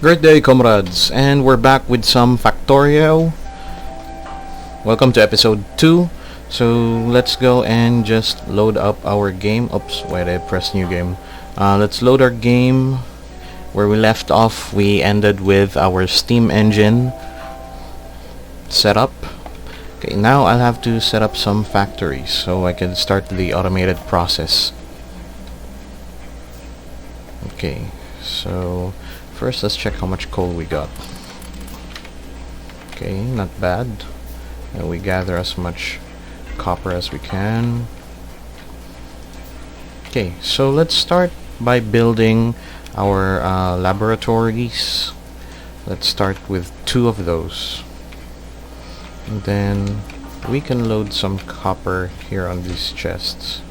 Great day, comrades, and we're back with some Factorio. Welcome to episode 2. So let's go and just load up our game. Oops, why did I press new game? Let's load our game. Where we left off, we ended with our steam engine setup. Okay, now I'll have to set up some factories so I can start the automated process. Okay, so first let's check how much coal we got. Okay, not bad. And we gather as much copper as we can. Okay, so let's start by building our laboratories. Let's start with 2 of those. And then we can load some copper here on these chests.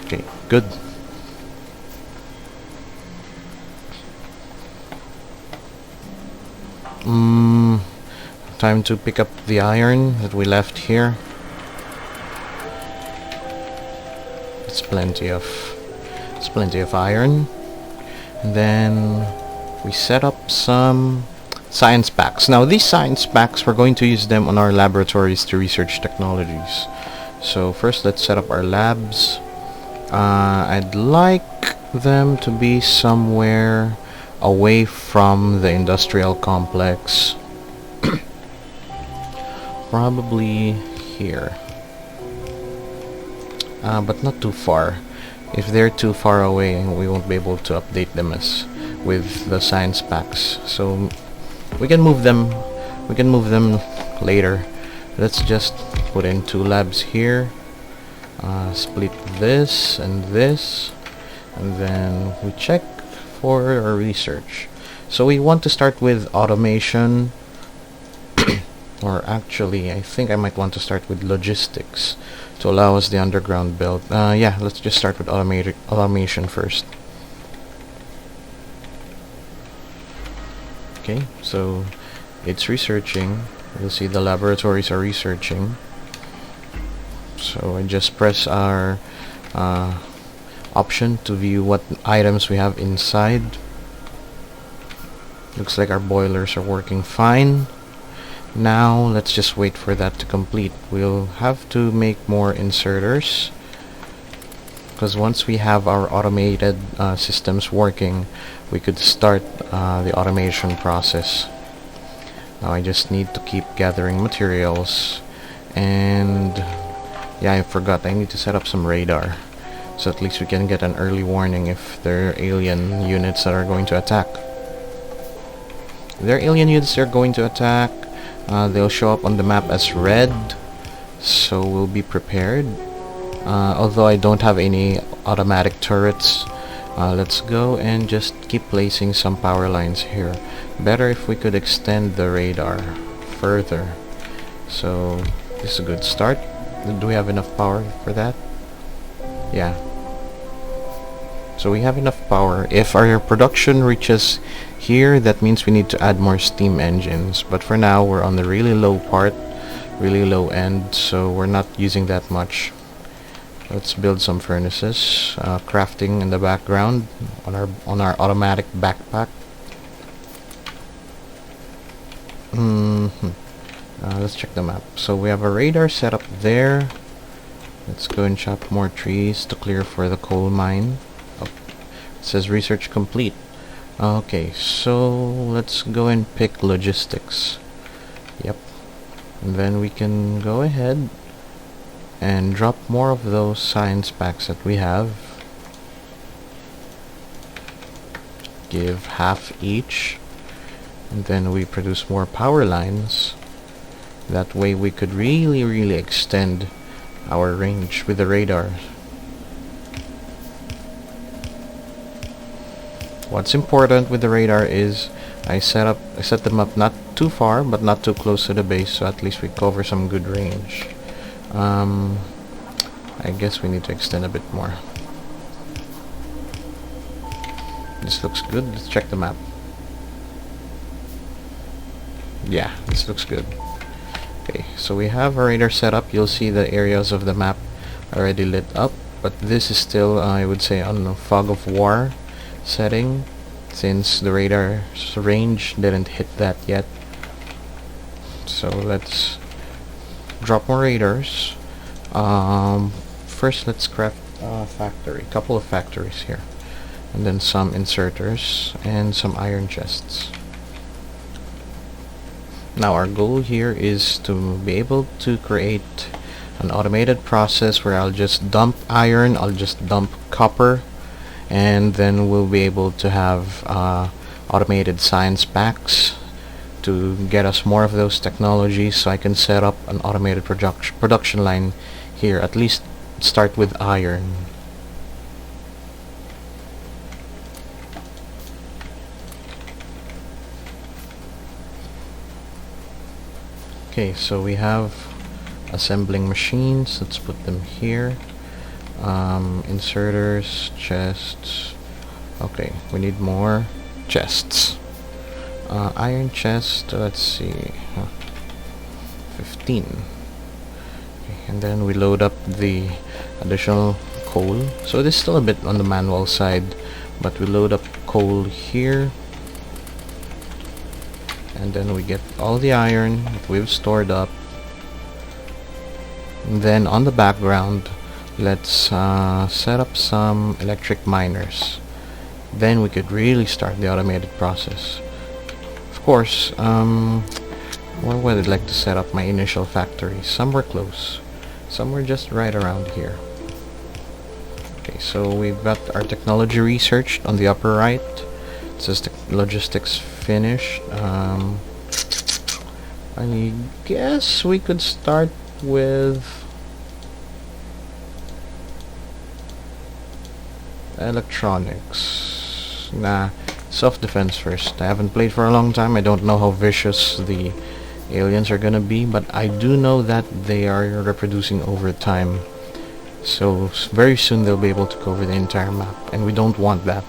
Okay, good. Time to pick up the iron that we left here. It's plenty of iron. And then we set up some science packs. Now these science packs, we're going to use them on our laboratories to research technologies. So first let's set up our labs. I'd like them to be somewhere away from the industrial complex. Probably here. But not too far. If they're too far away, we won't be able to update them as with the science packs. So we can move them. We can move them later. Let's just put in 2 labs here. Split this, and then we check for our research. So we want to start with automation, or actually I think I might want to start with logistics to allow us the underground build. Yeah, let's just start with automation first. Okay, so it's researching. You'll see the laboratories are researching. So I just press our option to view what items we have inside. Looks like our boilers are working fine. Now let's just wait for that to complete. We'll have to make more inserters, because once we have our automated systems working, we could start the automation process. Now I just need to keep gathering materials, and yeah, I forgot, I need to set up some radar, so at least we can get an early warning if there are alien units that are going to attack. If there are alien units that are going to attack, they'll show up on the map as red, so we'll be prepared. Although I don't have any automatic turrets, let's go and just keep placing some power lines here. Better if we could extend the radar further. So this is a good start. Do we have enough power for that? Yeah. So we have enough power. If our production reaches here, that means we need to add more steam engines. But for now, we're on the really low part, really low end, so we're not using that much. Let's build some furnaces. Crafting in the background on our automatic backpack. Let's check the map. So we have a radar set up there. Let's go and chop more trees to clear for the coal mine. Oh, it says research complete. Okay, so let's go and pick logistics. Yep. And then we can go ahead and drop more of those science packs that we have. Give half each. And then we produce more power lines. That way we could really extend our range with the radar. What's important with the radar is I set them up not too far but not too close to the base, so at least we cover some good range. I guess we need to extend a bit more. This looks good. Let's check the map. Yeah, this looks good. Okay, so we have our radar set up. You'll see the areas of the map already lit up, but this is still, I would say, on the fog of war setting, since the radar's range didn't hit that yet. So let's drop more radars. First, let's craft a factory, couple of factories here, and then some inserters and some iron chests. Now our goal here is to be able to create an automated process where I'll just dump iron, I'll just dump copper, and then we'll be able to have automated science packs to get us more of those technologies, so I can set up an automated production line here, at least start with iron. Okay, so we have assembling machines. Let's put them here. Inserters, chests. Okay, we need more chests. Iron chest, let's see, 15. Okay, and then we load up the additional coal. So it is still a bit on the manual side, but we load up coal here. And then we get all the iron that we've stored up. And then on the background, let's set up some electric miners. Then we could really start the automated process. Of course, where would I like to set up my initial factory? Somewhere close. Somewhere just right around here. Okay, so we've got our technology researched on the upper right. It says logistics finished. I guess we could start with electronics. Nah, self-defense first. I haven't played for a long time. I don't know how vicious the aliens are gonna be, but I do know that they are reproducing over time. So very soon they'll be able to cover the entire map, and we don't want that.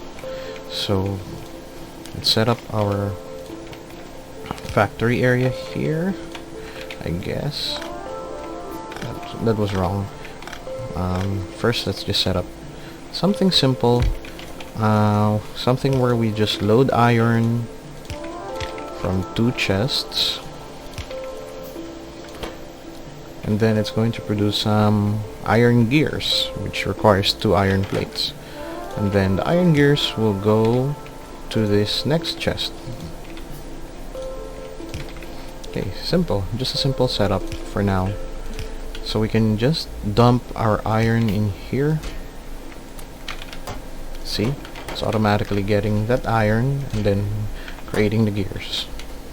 So let's set up our factory area here, I guess. That was wrong. First, let's just set up something simple. Something where we just load iron from 2 chests. And then it's going to produce some iron gears, which requires 2 iron plates. And then the iron gears will go to this next chest. Okay, simple. Just a simple setup for now. So we can just dump our iron in here. See? It's automatically getting that iron and then creating the gears.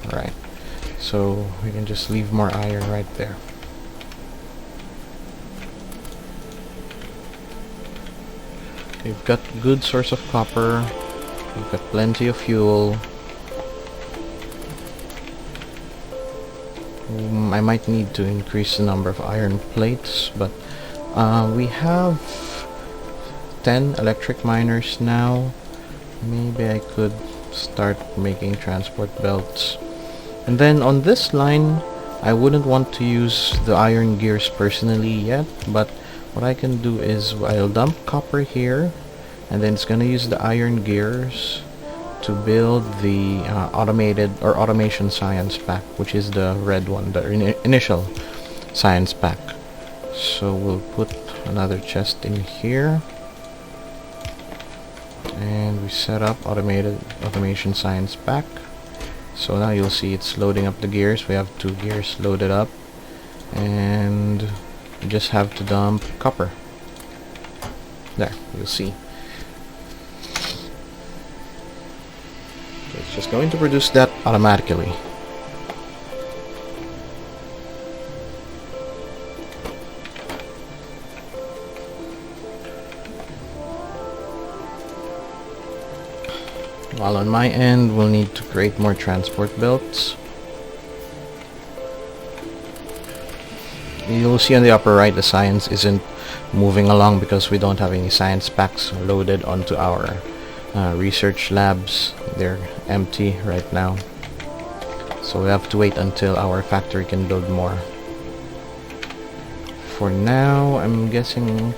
Alright. So we can just leave more iron right there. We've got good source of copper. We've got plenty of fuel. I might need to increase the number of iron plates, but we have 10 electric miners now. Maybe I could start making transport belts. And then on this line, I wouldn't want to use the iron gears personally yet, but what I can do is I'll dump copper here, and then it's gonna use the iron gears to build the automated or automation science pack, which is the red one, the initial science pack. So we'll put another chest in here, and we set up automation science pack. So now you'll see it's loading up the gears. We have 2 gears loaded up, and we just have to dump copper. There, you'll see. It's just going to produce that automatically. While on my end, we'll need to create more transport belts. You'll see on the upper right the science isn't moving along because we don't have any science packs loaded onto our research labs. They're empty right now, so we have to wait until our factory can build more. for now, I'm guessing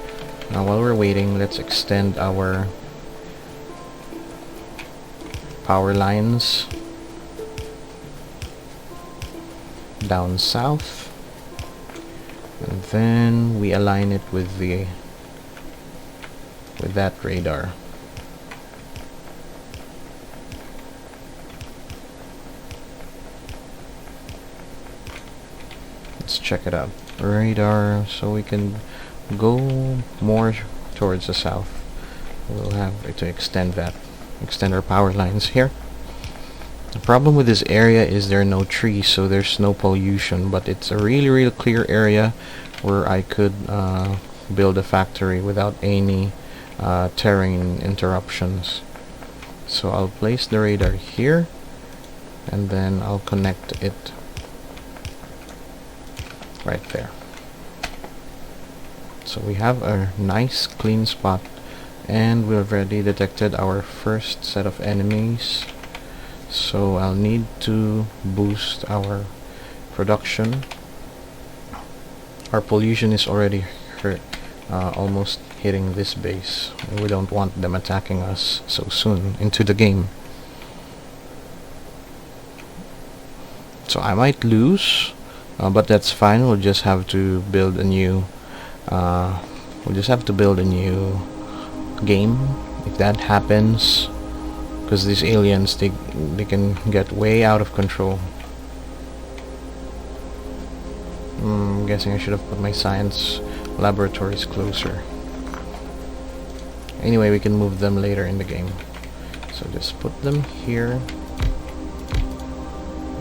while we're waiting, let's extend our power lines down south, and then we align it with that radar. Let's check it out. Radar, so we can go more towards the south. We'll have to extend our power lines here. The problem with this area is there are no trees, so there's no pollution, but it's a really clear area where I could build a factory without any terrain interruptions. So I'll place the radar here, and then I'll connect it right there. So we have a nice clean spot, and we've already detected our first set of enemies. So I'll need to boost our production. Our pollution is already almost hitting this base. We don't want them attacking us so soon into the game. So I might lose, but that's fine. We'll just have to build a new game if that happens, because these aliens, they can get way out of control. I'm guessing I should have put my science laboratories closer. Anyway, we can move them later in the game. So just put them here,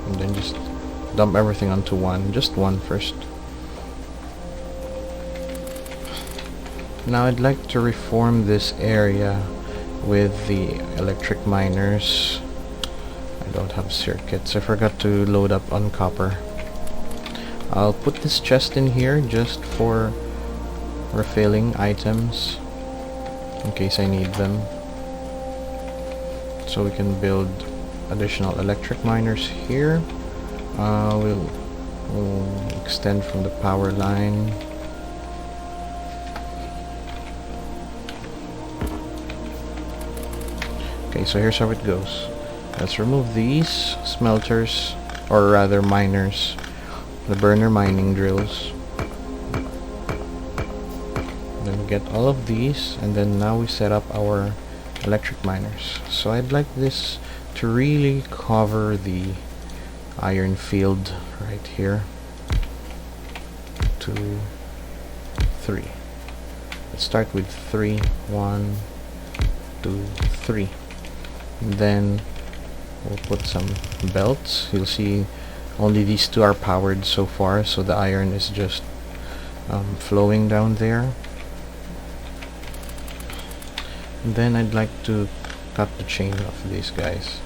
and then just dump everything onto just one first. Now I'd like to reform this area with the electric miners. I don't have circuits. I forgot to load up on copper. I'll put this chest in here just for refilling items in case I need them, so we can build additional electric miners here. We'll extend from the power line. Okay, so here's how it goes. Let's remove these smelters, or rather miners, the burner mining drills. Then get all of these, and then now we set up our electric miners. So I'd like this to really cover the iron field right here. 2, 3. Let's start with 3. 1, 2, 3. And then we'll put some belts. You'll see only these two are powered so far, so the iron is just flowing down there. And then I'd like to cut the chain of these guys.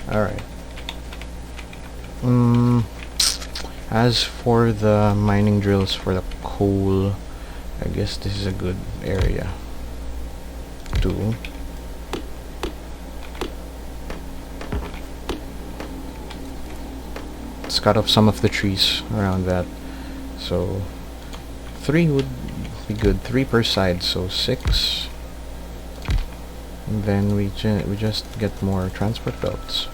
Alright. As for the mining drills for the coal, I guess this is a good area to let's cut off some of the trees around that. So 3 would be good, 3 per side, so 6. And then we just get more transport belts.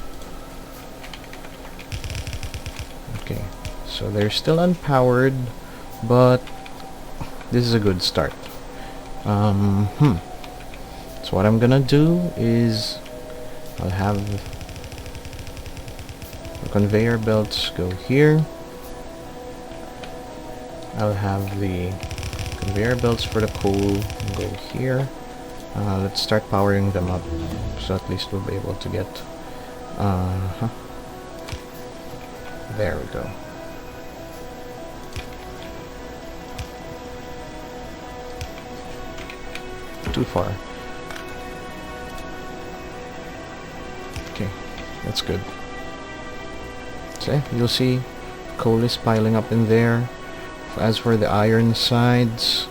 Okay, so they're still unpowered, but this is a good start. So what I'm gonna do is I'll have the conveyor belts go here. I'll have the conveyor belts for the coal go here. Let's start powering them up, so at least we'll be able to get there we go. Too far. Okay, that's good. So you'll see coal is piling up in there. As for the iron sides,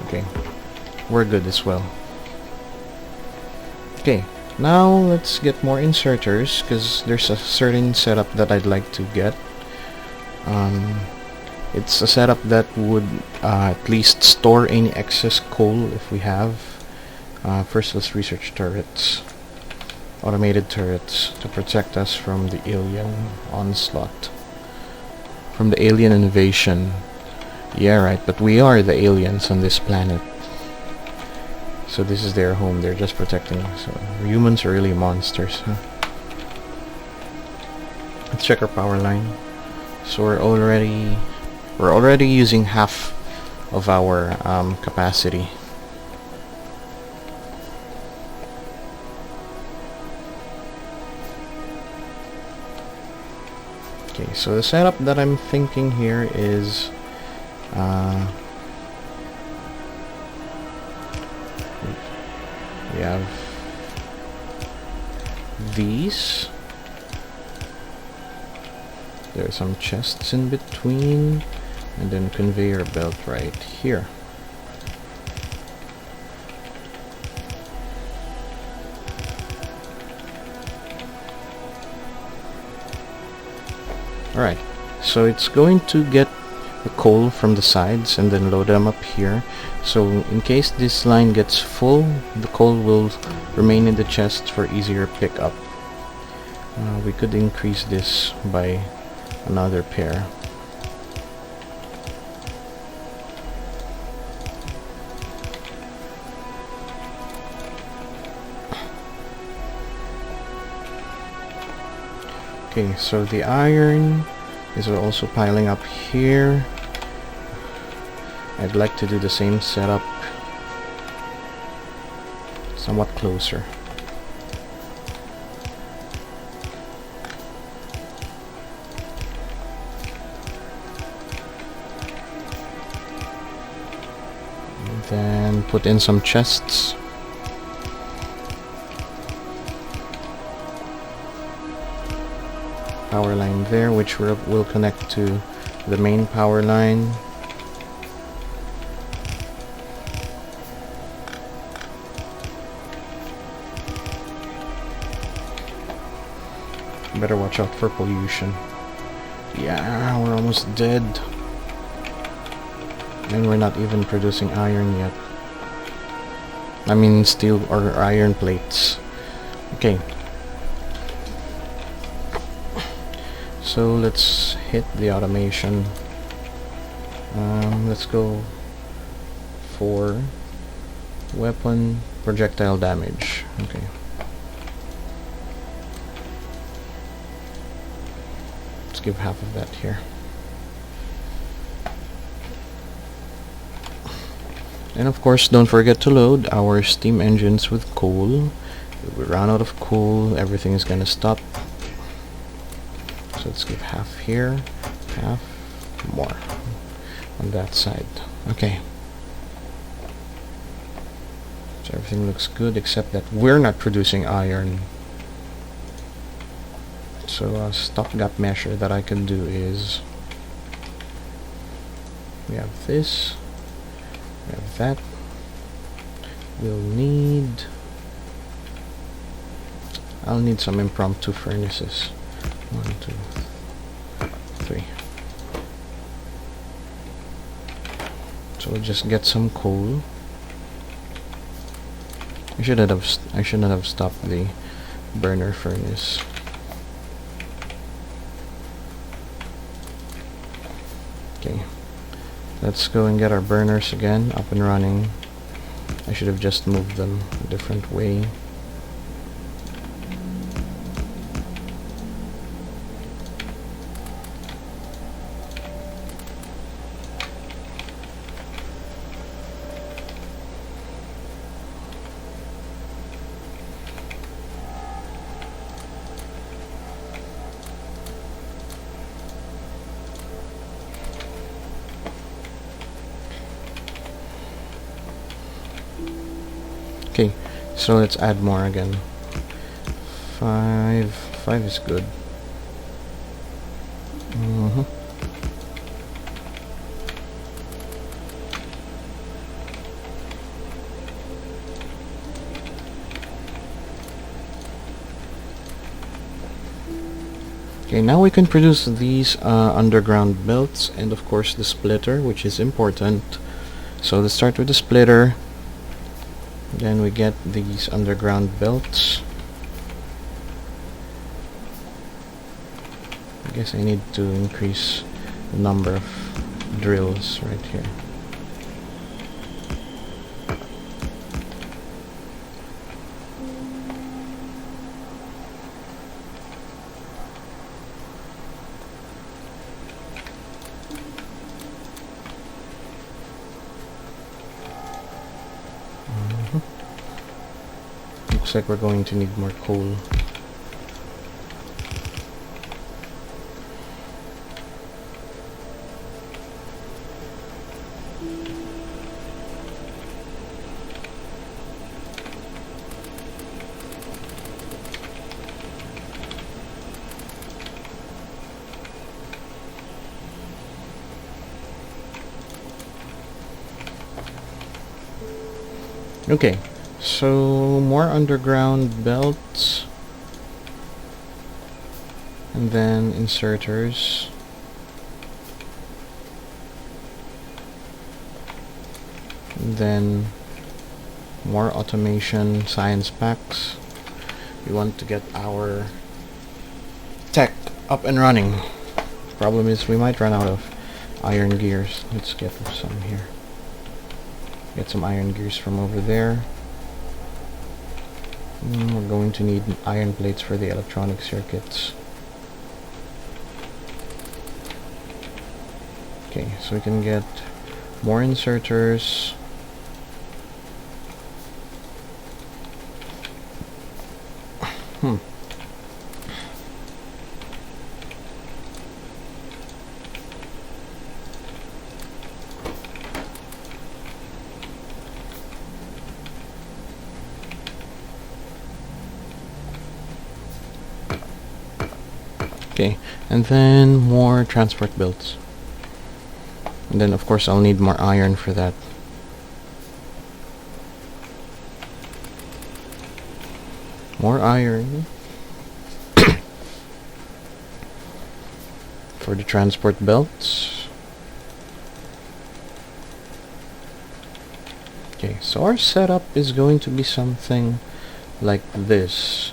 Okay, we're good as well. Okay, now let's get more inserters, because there's a certain setup that I'd like to get. It's a setup that would at least store any excess coal if we have. First, let's research turrets. Automated turrets to protect us from the alien onslaught. From the alien invasion. Yeah, right, but we are the aliens on this planet. So this is their home, they're just protecting us. So humans are really monsters, huh? Let's check our power line. So we're already using half of our capacity. Okay, so the setup that I'm thinking here is we have these. There are some chests in between, and then conveyor belt right here. Alright, so it's going to get the coal from the sides and then load them up here. So in case this line gets full, the coal will remain in the chest for easier pickup. We could increase this by another pair. Okay, so the iron is also piling up here. I'd like to do the same setup somewhat closer. And then put in some chests. Power line there, which will connect to the main power line. Better watch out for pollution. Yeah, we're almost dead. And we're not even producing iron yet. I mean steel or iron plates. Okay. So let's hit the automation. Let's go for weapon projectile damage. Okay. Let's give half of that here. And of course, don't forget to load our steam engines with coal. If we run out of coal, everything is gonna stop. So let's give half here, half more on that side. Okay. So everything looks good except that we're not producing iron. So a stopgap measure that I can do is we have this, we have that. I'll need some impromptu furnaces. 1, 2, 3. So we'll just get some coal. I shouldn't have stopped the burner furnace. Okay, let's go and get our burners again up and running. I should have just moved them a different way. Okay, so let's add more again. 5 is good. Okay, now we can produce these underground belts, and of course the splitter, which is important. So let's start with the splitter. Then we get these underground belts. I guess I need to increase the number of drills right here. Looks like we're going to need more coal. Okay, so more underground belts, and then inserters, and then more automation science packs. We want to get our tech up and running. Problem is we might run out of iron gears. Let's get some here. Get some iron gears from over there. We're going to need iron plates for the electronic circuits. Okay, so we can get more inserters. Okay, and then more transport belts. And then of course I'll need more iron for that. More iron for the transport belts. Okay, so our setup is going to be something like this.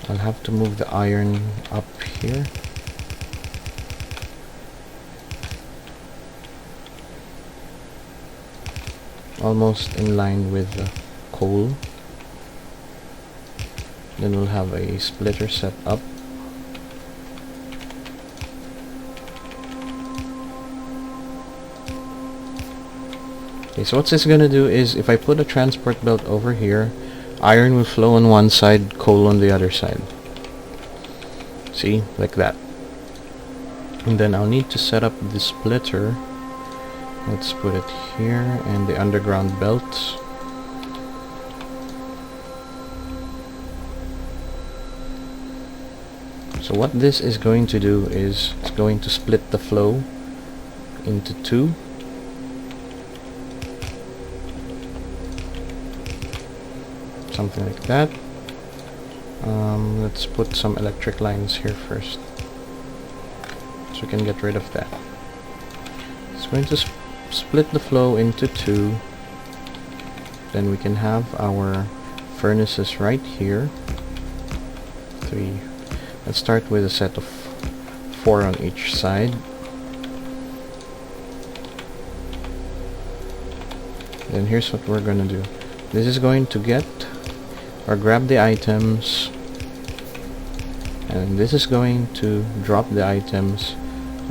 I'll have to move the iron up here. Almost in line with the coal. Then we'll have a splitter set up. Okay, so what's this gonna do is if I put a transport belt over here, iron will flow on one side, coal on the other side. See? Like that. And then I'll need to set up the splitter. Let's put it here, and the underground belts. So what this is going to do is it's going to split the flow into two. Something like that. Let's put some electric lines here first, so we can get rid of that. It's going to split the flow into two. Then we can have our furnaces right here. 3. Let's start with a set of 4 on each side. Then here's what we're gonna do. This is going to get or grab the items, and this is going to drop the items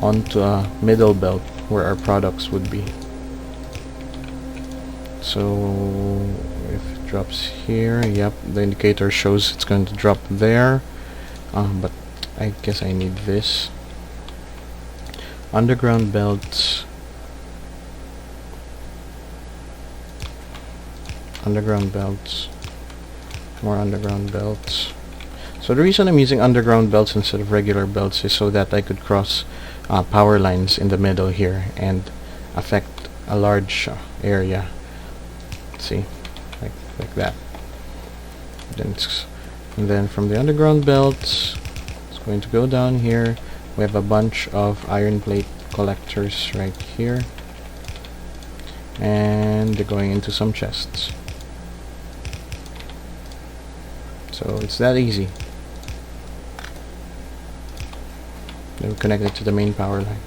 onto a middle belt where our products would be. So if it drops here, yep, the indicator shows it's going to drop there, but I guess I need this. Underground belts. Underground belts. More underground belts. So the reason I'm using underground belts instead of regular belts is so that I could cross power lines in the middle here and affect a large area. See, like that. Then it's And then from the underground belts, it's going to go down here. We have a bunch of iron plate collectors right here. And they're going into some chests. So it's that easy. Then we connect it to the main power line.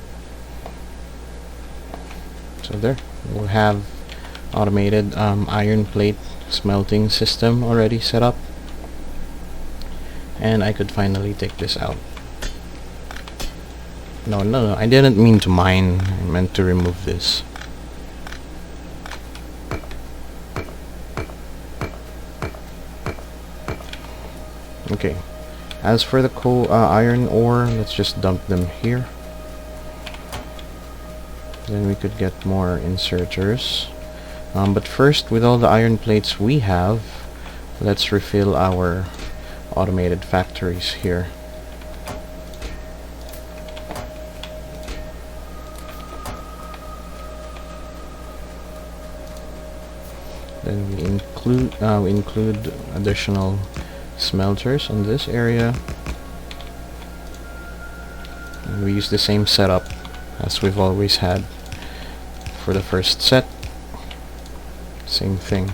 So there, we'll have automated iron plate smelting system already set up. And I could finally take this out. No, I didn't mean to mine. I meant to remove this. Okay. As for the coal, iron ore, let's just dump them here. Then we could get more inserters. But first, with all the iron plates we have, let's refill our automated factories here. Then we include additional smelters on this area. And we use the same setup as we've always had for the first set. Same thing.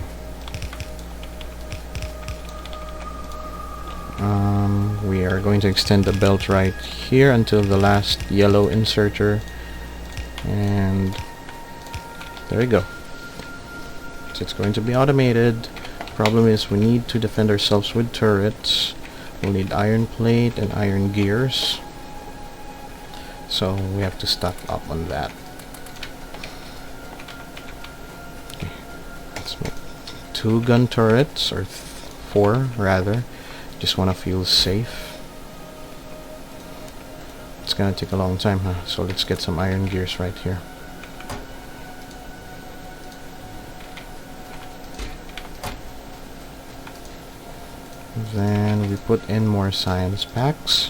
We are going to extend the belt right here until the last yellow inserter, and there we go. So it's going to be automated. Problem is we need to defend ourselves with turrets. We'll need iron plate and iron gears, so we have to stock up on that. Okay. Let's make 2 gun turrets, or 4 rather. Just want to feel safe. It's gonna take a long time, huh? So let's get some iron gears right here. Then we put in more science packs.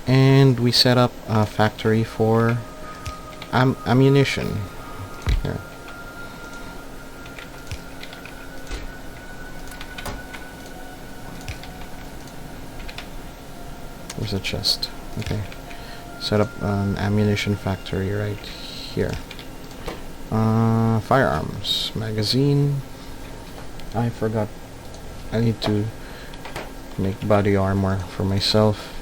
And we set up a factory for ammunition. Here. Where's the chest? Okay. Set up an ammunition factory right here. Firearms. Magazine. I forgot. I need to make body armor for myself.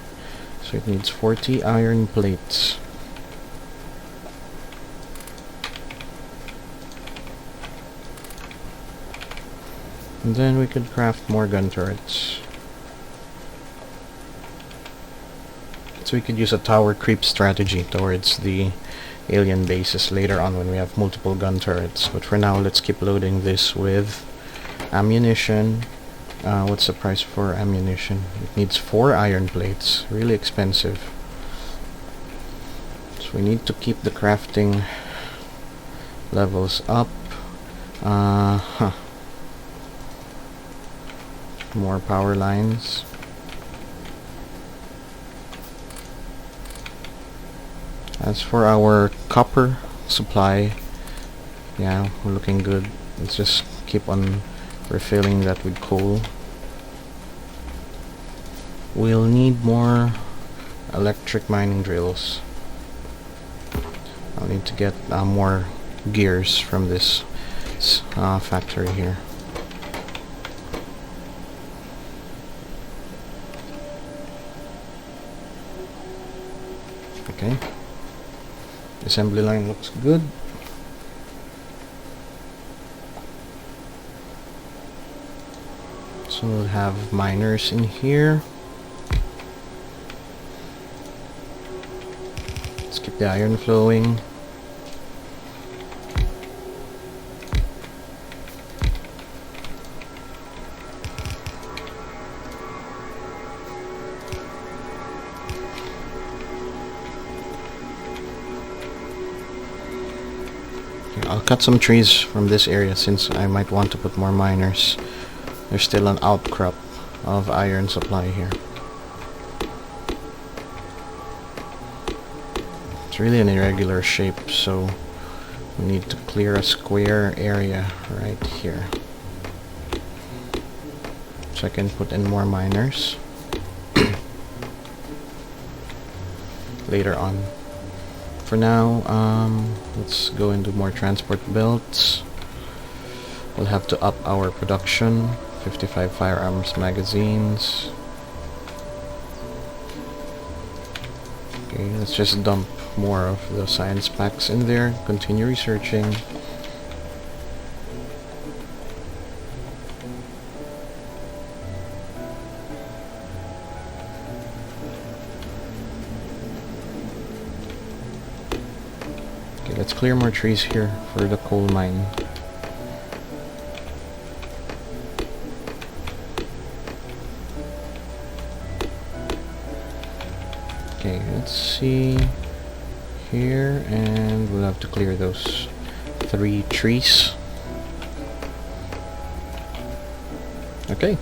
So it needs 40 iron plates. And then we could craft more gun turrets. So we could use a tower creep strategy towards the alien bases later on when we have multiple gun turrets. But for now, let's keep loading this with ammunition. What's the price for ammunition? It needs 4 iron plates. Really expensive. So we need to keep the crafting levels up. More power lines. As for our copper supply, yeah, we're looking good. Let's just keep on refilling that with coal. We'll need more electric mining drills. I'll need to get more gears from this factory here. Okay. Assembly line looks good. So we'll have miners in here. Let's keep the iron flowing. I'll cut some trees from this area since I might want to put more miners. There's still an outcrop of iron supply here. It's really an irregular shape, so we need to clear a square area right here. so I can put in more miners later on. For now, let's go into more transport belts. We'll have to up our production. 55 firearms magazines. Okay, let's just dump more of the science packs in there. Continue researching. Okay, let's clear more trees here for the coal mine. Okay, let's see here, and we'll have to clear those 3 trees. Okay,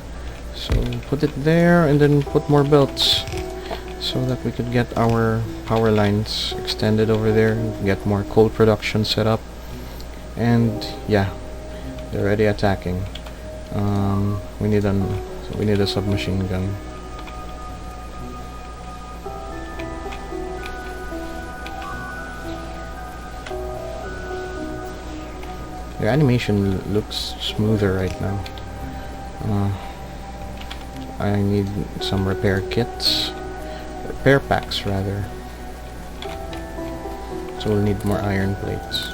so put it there and then put more belts so that we could get our power lines extended over there, get more coal production set up, and yeah, they're already attacking. We need a submachine gun. The animation looks smoother right now. I need some repair kits. Repair packs, rather. So we'll need more iron plates.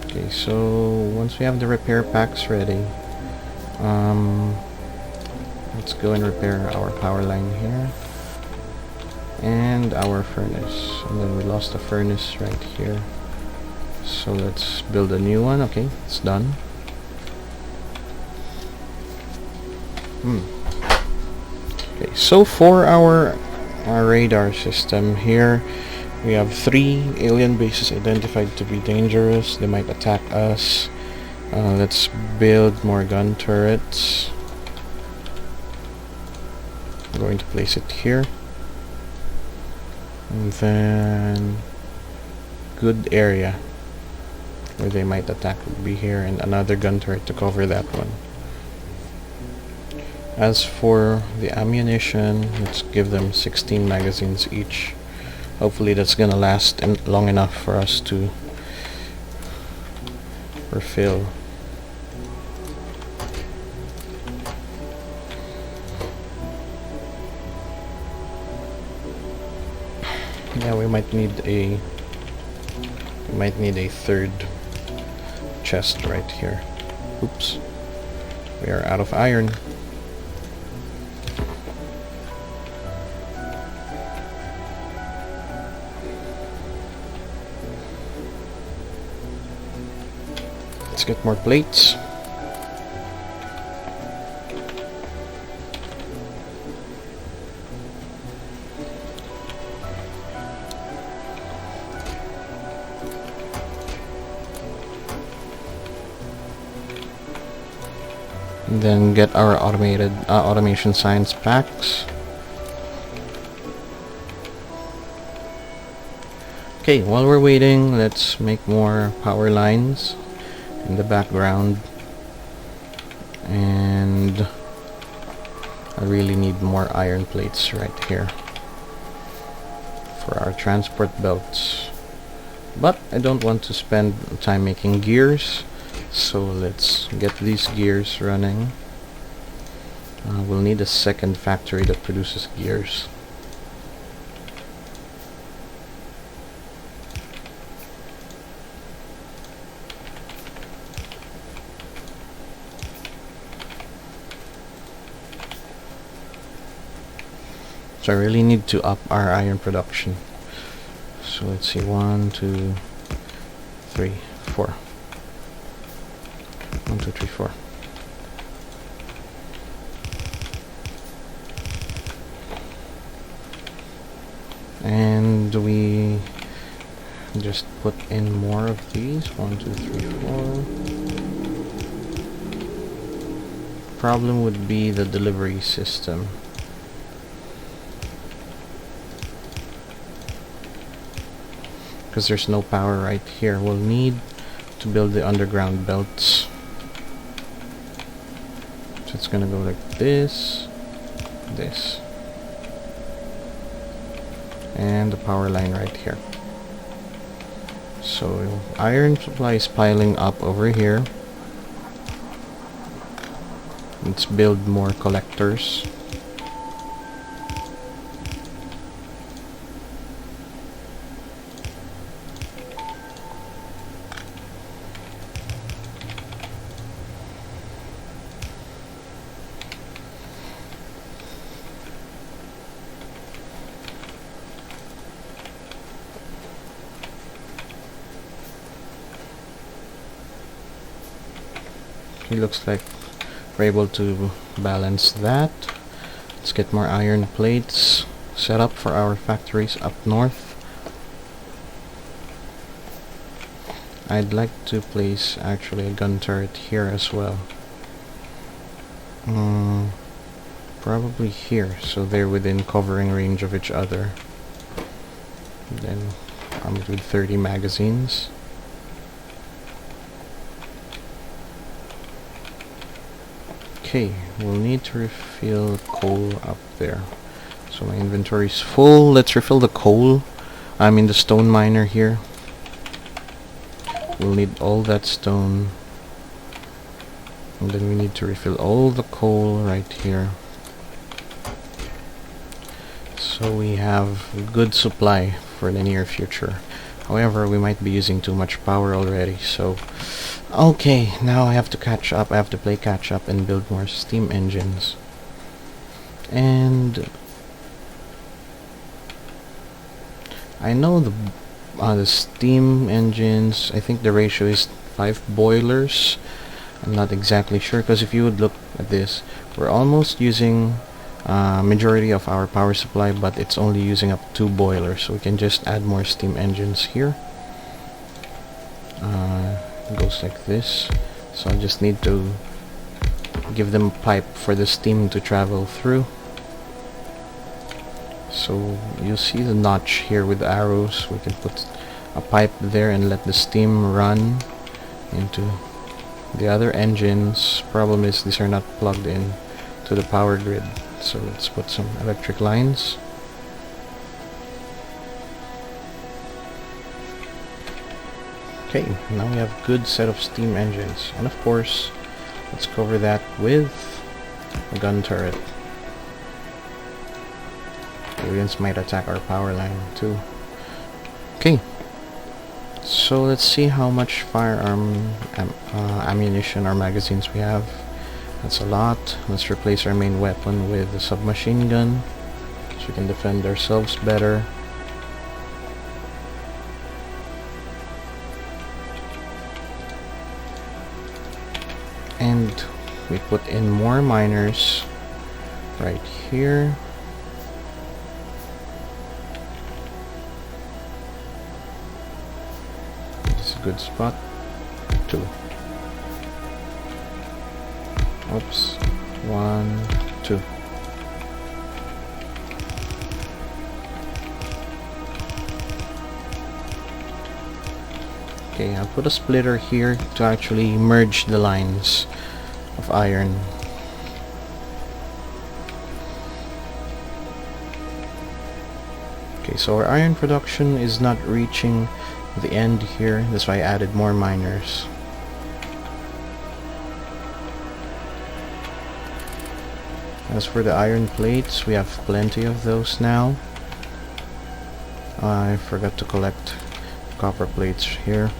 Okay, so once we have the repair packs ready, let's go and repair our power line here. And our furnace. And then we lost the furnace right here. So let's build a new one. Okay, it's done. Okay, so for our radar system here, we have 3 alien bases identified to be dangerous. They might attack us. Let's build more gun turrets. I'm going to place it here. And then good area where they might attack would be here, and another gun turret to cover that one. As for the ammunition, let's give them 16 magazines each. Hopefully that's gonna last long enough for us to refill. Yeah, we might need a 3rd chest right here. Oops. We are out of iron. Let's get more plates. And then get our automation science packs. Okay, while we're waiting, let's make more power lines in the background. And I really need more iron plates right here for our transport belts. But I don't want to spend time making gears, so let's get these gears running. We'll need a second factory that produces gears. So I really need to up our iron production. So let's see, 1, 2, 3, 4. 1, 2, 3, 4. And we just put in more of these. 1, 2, 3, 4. Problem would be the delivery system. Because there's no power right here. We'll need to build the underground belts. gonna go like this, this, and the power line right here. So iron supply is piling up over here. Let's build more collectors. It looks like we're able to balance that. Let's get more iron plates set up for our factories up north. I'd like to place actually a gun turret here as well. Probably here, so they're within covering range of each other. Then armed with 30 magazines. Okay, we'll need to refill coal up there. So my inventory is full. Let's refill the coal. I mean the stone miner here. We'll need all that stone. And then we need to refill all the coal right here. So we have a good supply for the near future. However, we might be using too much power already, so okay, now I have to catch up. I have to play catch up and build more steam engines. And I know the steam engines, I think the ratio is 5 boilers. I'm not exactly sure, because if you would look at this, we're almost using majority of our power supply, but it's only using up 2 boilers, so we can just add more steam engines here. It goes like this, so I just need to give them a pipe for the steam to travel through. So you see the notch here with arrows. We can put a pipe there and let the steam run into the other engines. Problem is these are not plugged in to the power grid, so let's put some electric lines. Okay, now we have a good set of steam engines, and of course let's cover that with a gun turret. Aliens might attack our power line too. Okay, so let's see how much firearm ammunition or magazines we have. That's a lot. Let's replace our main weapon with a submachine gun so we can defend ourselves better. And we put in more miners right here. This is a good spot. 2. Oops. 1, 2. Okay, I'll put a splitter here to actually merge the lines of iron. Okay, so our iron production is not reaching the end here. That's why I added more miners. As for the iron plates, we have plenty of those now. I forgot to collect copper plates here,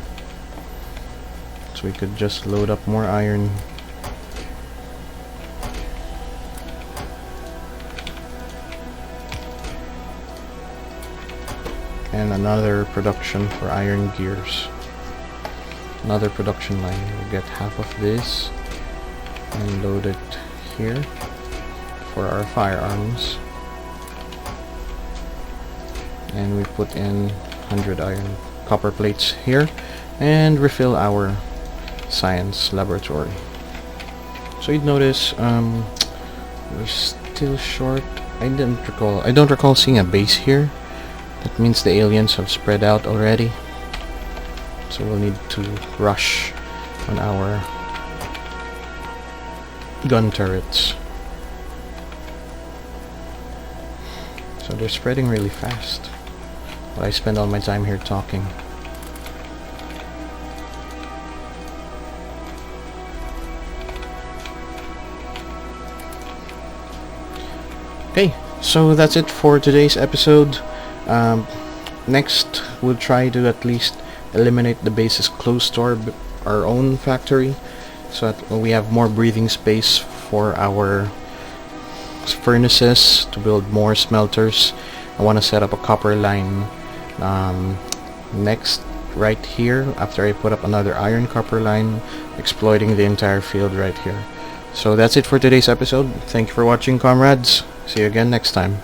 so we could just load up more iron. And another production for iron gears. Another production line. We'll get half of this and load it here for our firearms. And we put in 100 iron copper plates here and refill our science laboratory. So you'd notice we're still short. I don't recall seeing a base here. That means the aliens have spread out already, so we'll need to rush on our gun turrets. So they're spreading really fast, but I spend all my time here talking. Okay, so that's it for today's episode. Next, we'll try to at least eliminate the bases close to our own factory, so that we have more breathing space for our furnaces to build more smelters. I want to set up a copper line next, right here, after I put up another iron copper line, exploiting the entire field right here. So that's it for today's episode. Thank you for watching, comrades. See you again next time.